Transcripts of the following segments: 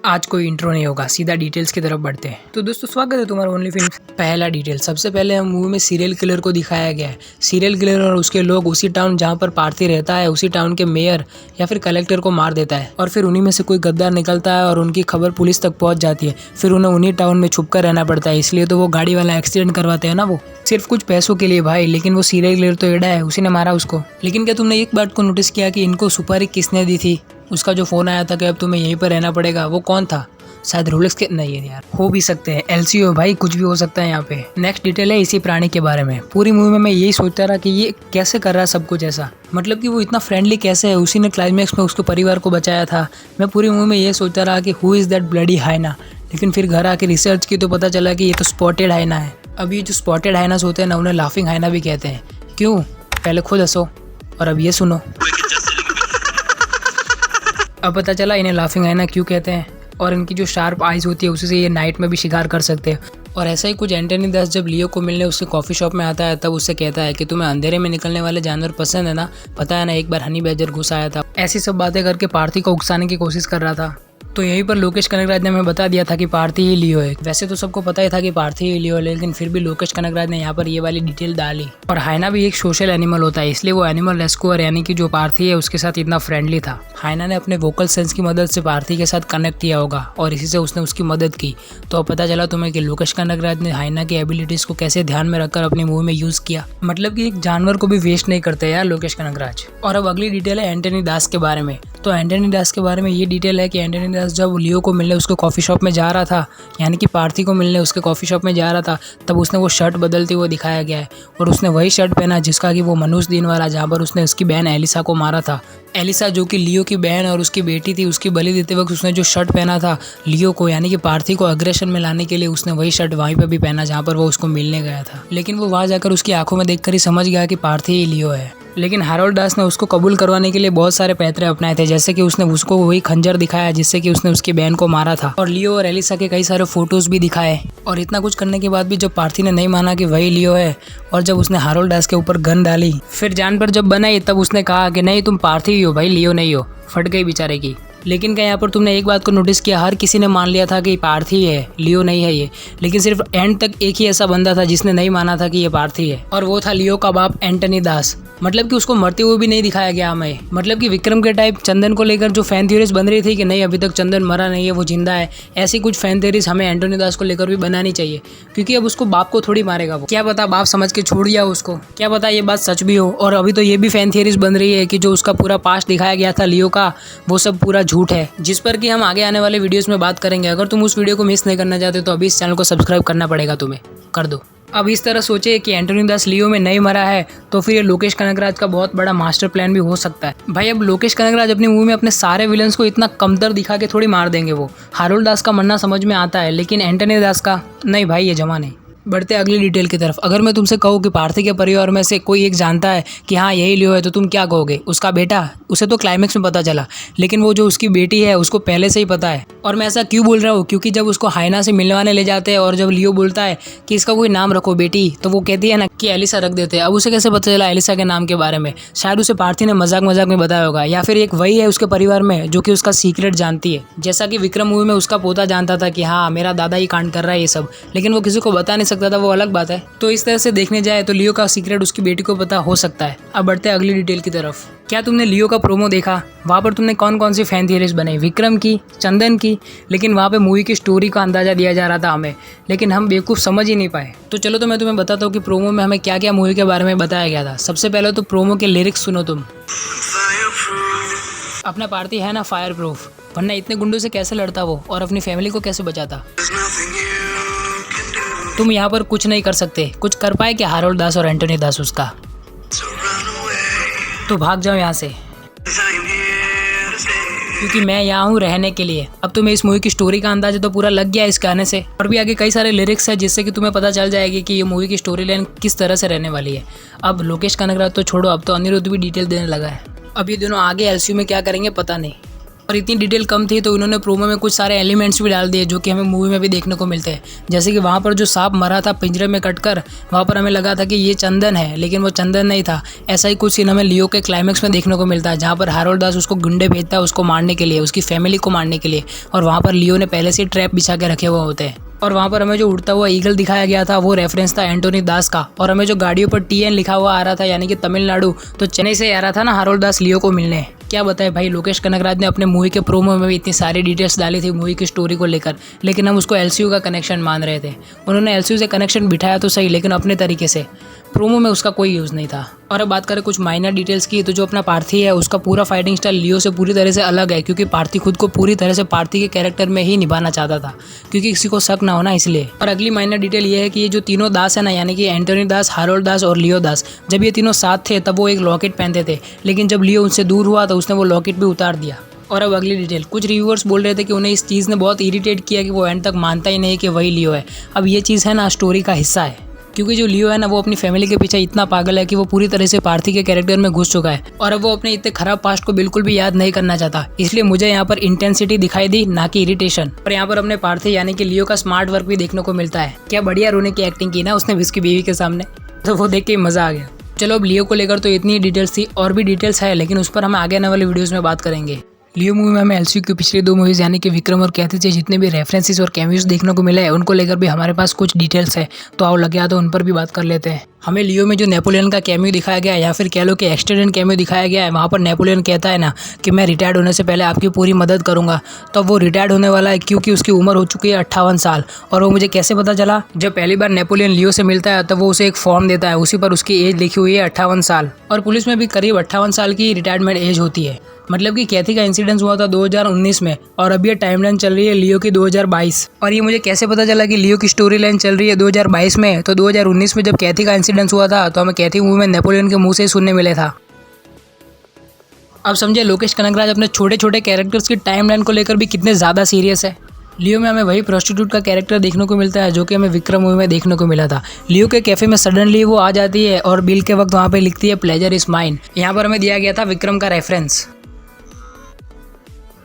आज कोई इंट्रो नहीं होगा, सीधा डिटेल्स की तरफ बढ़ते हैं। तो दोस्तों स्वागत है तुम्हारा ओनली फिल्म। पहला डिटेल, सबसे पहले हम मूवी में सीरियल किलर को दिखाया गया है। सीरियल किलर और उसके लोग उसी टाउन जहाँ पर पार्थी रहता है, उसी टाउन के मेयर या फिर कलेक्टर को मार देता है और फिर उन्हीं में से कोई गद्दार निकलता है और उनकी खबर पुलिस तक पहुँच जाती है। फिर उन्हें उन्हीं टाउन में छुप कर रहना पड़ता है, इसलिए तो वो गाड़ी वाला एक्सीडेंट करवाते हैं ना, वो सिर्फ कुछ पैसों के लिए भाई। लेकिन वो सीरियल किलर तो एड़ा है, उसी ने मारा उसको। लेकिन क्या तुमने एक बात को नोटिस किया कि इनको सुपारी किसने दी थी? उसका जो फोन आया था कि अब तुम्हें यहीं पर रहना पड़ेगा, वो कौन था? शायद रोलेक्स के नहीं है यार, हो भी सकते हैं, एलसीओ भाई, कुछ भी हो सकता है यहाँ पे। नेक्स्ट डिटेल है इसी प्राणी के बारे में। पूरी मूवी में मैं यही सोचता रहा कि ये कैसे कर रहा है सब कुछ ऐसा, मतलब कि वो इतना फ्रेंडली कैसे है। उसी ने क्लाइमैक्स में उसके परिवार को बचाया था। मैं पूरी मूवी में ये सोचता रहा कि हु इज़ दैट ब्लडी हाइना, लेकिन फिर घर आके रिसर्च की तो पता चला कि ये तो स्पॉटेड हाइना है। अब ये जो स्पॉटेड हाइनास होते हैं ना, उन्हें लाफिंग हाइना भी कहते हैं। क्यों? पहले खुद हंसो और अब ये सुनो। अब पता चला इन्हें लाफिंग हाइना क्यों कहते हैं, और इनकी जो शार्प आइज़ होती है उसी से ये नाइट में भी शिकार कर सकते हैं। और ऐसा ही कुछ एंटनी दास जब लियो को मिलने उसके कॉफ़ी शॉप में आता है, तब उससे कहता है कि तुम्हें अंधेरे में निकलने वाले जानवर पसंद है ना, पता है ना एक बार हनी बैजर घुस आया था। ऐसी सब बातें करके पार्थी को उकसाने की कोशिश कर रहा था। तो यहीं पर लोकेश कनगराज ने हमें बता दिया था कि पार्थी ही लियो है। वैसे तो सबको पता ही था कि पार्थी ही लियो है, लेकिन फिर भी लोकेश कनगराज ने यहाँ पर ये वाली डिटेल डाली। और हाइना भी एक सोशल एनिमल होता है, इसलिए वो एनिमल रेस्क्यूअर यानी कि जो पार्थी है उसके साथ इतना फ्रेंडली था। हाइना ने अपने वोकल सेंस की मदद से पार्थी के साथ कनेक्ट किया होगा और इसी से उसने उसकी मदद की। तो अब पता चला तुम्हें कि लोकेश कनगराज ने हाइना की एबिलिटीज को कैसे ध्यान में रखकर अपनी मूवी में यूज किया। मतलब कि एक जानवर को भी वेस्ट नहीं करते यार लोकेश कनगराज। और अब अगली डिटेल है एंटनी दास के बारे में। तो एंटनी दास के बारे में ये डिटेल है कि एंटनी दास जब लियो को मिलने उसके कॉफ़ी शॉप में जा रहा था, यानी कि पार्थी को मिलने उसके कॉफ़ी शॉप में जा रहा था, तब उसने वो शर्ट बदलते हुए दिखाया गया है। और उसने वही शर्ट पहना जिसका कि वो मनुष्य दिन वाला, जहाँ पर उसने उसकी बहन एलिसा को मारा था। एलिसा जो कि लियो की बहन और उसकी बेटी थी, उसकी बलि देते वक्त उसने जो शर्ट पहना था लियो को, यानी कि पार्थी को अग्रेशन में लाने के लिए, उसने वही शर्ट वहीं पर भी पहना जहाँ पर वो उसको मिलने गया था। लेकिन वो वहाँ जाकर उसकी आंखों में देखकर ही समझ गया कि पार्थी ही लियो है। लेकिन हैरोल्ड दास ने उसको कबूल करवाने के लिए बहुत सारे पैतरे अपनाए थे, जैसे कि उसने उसको वही खंजर दिखाया जिससे कि उसने उसकी बहन को मारा था, और लियो और एलिसा के कई सारे फोटोज भी दिखाए। और इतना कुछ करने के बाद भी जब पार्थी ने नहीं माना कि वही लियो है, और जब उसने हैरोल्ड दास के ऊपर गन डाली, फिर जान पर जब बनाई, तब उसने कहा कि नहीं तुम पार्थी ही हो भाई, लियो नहीं हो। फट गई बेचारे की। लेकिन क्या यहाँ पर तुमने एक बात को नोटिस किया, हर किसी ने मान लिया था कि पार्थी है, लियो नहीं है ये। लेकिन सिर्फ एंड तक एक ही ऐसा बंदा था जिसने नहीं माना था कि ये पार्थी है, और वो था लियो का बाप एंटनी दास। मतलब कि उसको मरते हुए भी नहीं दिखाया गया हमें। मतलब कि विक्रम के टाइप चंदन को लेकर जो फैन थ्योरीज बन रही थी कि नहीं अभी तक चंदन मरा नहीं है, वो जिंदा है, ऐसी कुछ फैन थ्योरीज हमें एंटनी दास को लेकर भी बनानी चाहिए। क्योंकि अब उसको बाप को थोड़ी मारेगा वो, क्या पता बाप समझ के छोड़ दिया उसको, क्या पता ये बात सच भी हो। और अभी तो ये भी फैन थ्योरीज बन रही है कि जो उसका पूरा पास्ट दिखाया गया था लियो का, वो सब पूरा झूठ है, जिस पर कि हम आगे आने वाले वीडियोस में बात करेंगे। अगर तुम उस वीडियो को मिस नहीं करना चाहते तो अभी इस चैनल को सब्सक्राइब करना पड़ेगा तुम्हें, कर दो। अब इस तरह सोचे कि एंटनी दास लियो में नहीं मरा है, तो फिर ये लोकेश कनगराज का बहुत बड़ा मास्टर प्लान भी हो सकता है भाई। अब लोकेश कनगराज अपनी मूवी में अपने सारे विलन्स को इतना कमतर दिखा के थोड़ी मार देंगे। वो हैरोल्ड दास का मरना समझ में आता है, लेकिन एंटनी दास का नहीं भाई, ये जमा नहीं। बढ़ते अगली डिटेल की तरफ। अगर मैं तुमसे कहूँ कि पार्थी के परिवार में से कोई एक जानता है कि हाँ यही लियो है, तो तुम क्या कहोगे? उसका बेटा? उसे तो क्लाइमैक्स में पता चला, लेकिन वो जो उसकी बेटी है उसको पहले से ही पता है। और मैं ऐसा क्यों बोल रहा हूँ? क्योंकि जब उसको हाइना से मिलवाने ले जाते हैं और जब लियो बोलता है कि इसका कोई नाम रखो बेटी, तो वो कहती है ना कि एलिसा रख देते हैं। अब उसे कैसे पता चला एलिसा के नाम के बारे में? शायद उसे पार्थी ने मजाक मजाक में बताया होगा, या फिर एक वही है उसके परिवार में जो कि उसका सीक्रेट जानती है, जैसा कि विक्रम मूवी में उसका पोता जानता था कि हाँ मेरा दादा ही कांड कर रहा है ये सब, लेकिन वो किसी को बता नहीं सकता था, वो अलग बात है। तो इस तरह से देखने जाए तो लियो का सीक्रेट उसकी बेटी को पता हो सकता है। अब बढ़ते हैं अगली डिटेल की तरफ। क्या तुमने लियो का प्रोमो देखा? वहाँ पर तुमने कौन कौन सी फैन थियरीज बनाई? विक्रम की, चंदन की, लेकिन वहाँ पे मूवी की स्टोरी का अंदाजा दिया जा रहा था हमें, लेकिन हम बेवकूफ़ समझ ही नहीं पाए। तो चलो तो मैं तुम्हें बताता हूँ कि प्रोमो में हमें क्या क्या मूवी के बारे में बताया गया था। सबसे पहले तो प्रोमो के लिरिक्स सुनो तुम। अपना पार्थी है ना फायर प्रूफ, वरना इतने गुंडों से कैसे लड़ता वो और अपनी फैमिली को कैसे बचाता? तुम यहाँ पर कुछ नहीं कर सकते। कुछ कर पाए क्या हैरोल्ड दास और एंटनी दास उसका? तो भाग जाओ यहाँ से, क्योंकि मैं यहाँ हूँ रहने के लिए। अब तुम्हें इस मूवी की स्टोरी का अंदाजा तो पूरा लग गया इस गाने से, और भी आगे कई सारे लिरिक्स है जिससे कि तुम्हें पता चल जाएगी कि ये मूवी की स्टोरी लाइन किस तरह से रहने वाली है। अब लोकेश कनगराज तो छोड़ो, अब तो अनिरुद्ध भी डिटेल देने लगा है। अब ये दोनों आगे एलसीयू में क्या करेंगे पता नहीं। और इतनी डिटेल कम थी तो उन्होंने प्रोमो में कुछ सारे एलिमेंट्स भी डाल दिए जो कि हमें मूवी में भी देखने को मिलते हैं। जैसे कि वहाँ पर जो सांप मरा था पिंजरे में कटकर, वहाँ पर हमें लगा था कि ये चंदन है, लेकिन वो चंदन नहीं था। ऐसा ही कुछ सीन हमें लियो के क्लाइमैक्स में देखने को मिलता है, जहाँ पर हारोल्ड दास उसको गुंडे भेजता है उसको मारने के लिए, उसकी फैमिली को मारने के लिए, और वहाँ पर लियो ने पहले से ट्रैप बिछा के रखे हुए होते हैं। और वहाँ पर हमें जो उड़ता हुआ ईगल दिखाया गया था वो रेफरेंस था एंटोनी दास का। और हमें जो गाड़ियों पर TN लिखा हुआ आ रहा था यानी कि तमिलनाडु, तो चेन्नई से आ रहा था ना हारोल्ड दास लियो को मिलने। क्या बताए भाई, लोकेश कनगराज ने अपने मूवी के प्रोमो में भी इतनी सारी डिटेल्स डाली थी मूवी की स्टोरी को लेकर, लेकिन हम उसको LCU का कनेक्शन मान रहे थे। उन्होंने LCU से कनेक्शन बिठाया तो सही, लेकिन अपने तरीके से। प्रोमो में उसका कोई यूज़ नहीं था। और अब बात करें कुछ माइनर डिटेल्स की, तो जो अपना पार्थी है उसका पूरा फाइटिंग स्टाइल लियो से पूरी तरह से अलग है, क्योंकि पार्थी खुद को पूरी तरह से पार्थी के कैरेक्टर में ही निभाना चाहता था, क्योंकि किसी को शक ना होना इसलिए। और अगली माइनर डिटेल ये है कि ये जो तीनों दास है ना, यानी कि एंटोनी दास, हारोल्ड दास और लियो दास, जब ये तीनों साथ थे तब वो एक लॉकेट पहनते थे, लेकिन जब लियो उनसे दूर हुआ तो उसने वो लॉकेट भी उतार दिया। और अब अगली डिटेल, कुछ रिव्यूअर्स बोल रहे थे कि उन्हें इस चीज़ ने बहुत इरिटेट किया कि वो एंड तक मानता ही नहीं कि वही लियो है। अब ये चीज़ है ना स्टोरी का हिस्सा है, क्योंकि जो लियो है ना वो अपनी फैमिली के पीछे इतना पागल है कि वो पूरी तरह से पार्थी के कैरेक्टर में घुस चुका है, और अब वो अपने इतने खराब पास्ट को बिल्कुल भी याद नहीं करना चाहता। इसलिए मुझे यहाँ पर इंटेंसिटी दिखाई दी, ना कि इरिटेशन। और यहाँ पर अपने पार्थी यानी कि लियो का स्मार्ट वर्क भी देखने को मिलता है। क्या बढ़िया रोने की एक्टिंग की ना उसने उसकी बीवी के सामने, तो वो देख के मजा आ गया। चलो अब लियो को लेकर तो इतनी डिटेल्स थी, और भी डिटेल्स है, लेकिन उस पर हम आगे आने वाले वीडियोज़ में बात करेंगे। लियो मूवी में हमें LCU की पिछली 2 मूवीज़ यानी कि विक्रम और कैथी से जितने भी रेफरेंसेस और कैमियोज देखने को मिले हैं उनको लेकर भी हमारे पास कुछ डिटेल्स है, तो आओ लगे तो उन पर भी बात कर लेते हैं। हमें लियो में जो नेपोलियन का कैमियो दिखाया गया है, या फिर कह लो कि एक्सटेंडेड कैमियो दिखाया गया है, वहाँ पर नेपोलियन कहता है ना कि मैं रिटायर्ड होने से पहले आपकी पूरी मदद करूँगा। तो वो रिटायर्ड होने वाला है क्योंकि उसकी उम्र हो चुकी है 58 साल। और वो मुझे कैसे पता चला, जब पहली बार नेपोलियन लियो से मिलता है तब वो उसे एक फॉर्म देता है, उसी पर उसकी एज लिखी हुई है 58 साल। और पुलिस में भी करीब 58 साल की रिटायरमेंट एज होती है। मतलब कि कैथी का इंसिडेंस हुआ था 2019 में, और अभी ये टाइमलाइन चल रही है लियो की 2022। और ये मुझे कैसे पता चला कि लियो की स्टोरी लाइन चल रही है 2022 में, तो 2019 में जब कैथी का इंसिडेंस हुआ था तो हमें कैथी मूवी में नेपोलियन के मुंह से ही सुनने मिले था। अब समझे लोकेश कनगराज अपने छोटे छोटे कैरेक्टर्स की टाइमलाइन को लेकर भी कितने ज़्यादा सीरियस है। लियो में हमें वही प्रोस्टिट्यूट का कैरेक्टर देखने को मिलता है जो कि हमें विक्रम मूवी में देखने को मिला था। लियो के कैफे में सडनली वो आ जाती है और बिल के वक्त वहाँ पे लिखती है प्लेजर इज माइन। यहाँ पर हमें दिया गया था विक्रम का रेफरेंस।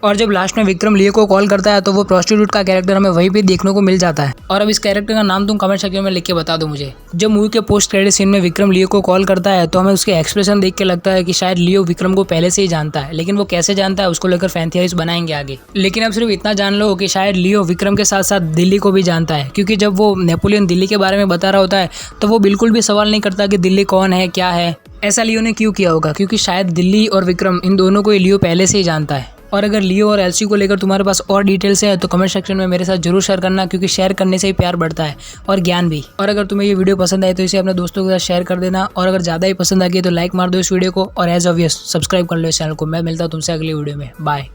और जब लास्ट में विक्रम लियो को कॉल करता है तो वो प्रोस्टिट्यूट का कैरेक्टर हमें वहीं पे देखने को मिल जाता है। और अब इस कैरेक्टर का नाम तुम कमेंट सेक्शन में लिख के बता दो मुझे। जब मूवी के पोस्ट क्रेडिट सीन में विक्रम लियो को कॉल करता है तो हमें उसके एक्सप्रेशन देख के लगता है कि शायद लियो विक्रम को पहले से ही जानता है, लेकिन वो कैसे जानता है उसको लेकर फैन थियरीज बनाएंगे आगे। लेकिन अब सिर्फ इतना जान लो कि शायद लियो विक्रम के साथ साथ दिल्ली को भी जानता है, क्योंकि जब वो नेपोलियन दिल्ली के बारे में बता रहा होता है तो वो बिल्कुल भी सवाल नहीं करता कि दिल्ली कौन है क्या है। ऐसा लियो ने क्यों किया होगा, क्योंकि शायद दिल्ली और विक्रम इन दोनों को लियो पहले से ही जानता है। और अगर लियो और LCU को लेकर तुम्हारे पास और डिटेल्स है तो कमेंट सेक्शन में मेरे साथ जरूर शेयर करना, क्योंकि शेयर करने से ही प्यार बढ़ता है और ज्ञान भी। और अगर तुम्हें ये वीडियो पसंद आए तो इसे अपने दोस्तों के साथ शेयर कर देना, और अगर ज़्यादा ही पसंद आ गई तो लाइक मार दो इस वीडियो को, और एज ऑब्वियस सब्सक्राइब कर लो इस चैनल को। मैं मिलता हूँ तुमसे अगली वीडियो में। बाय।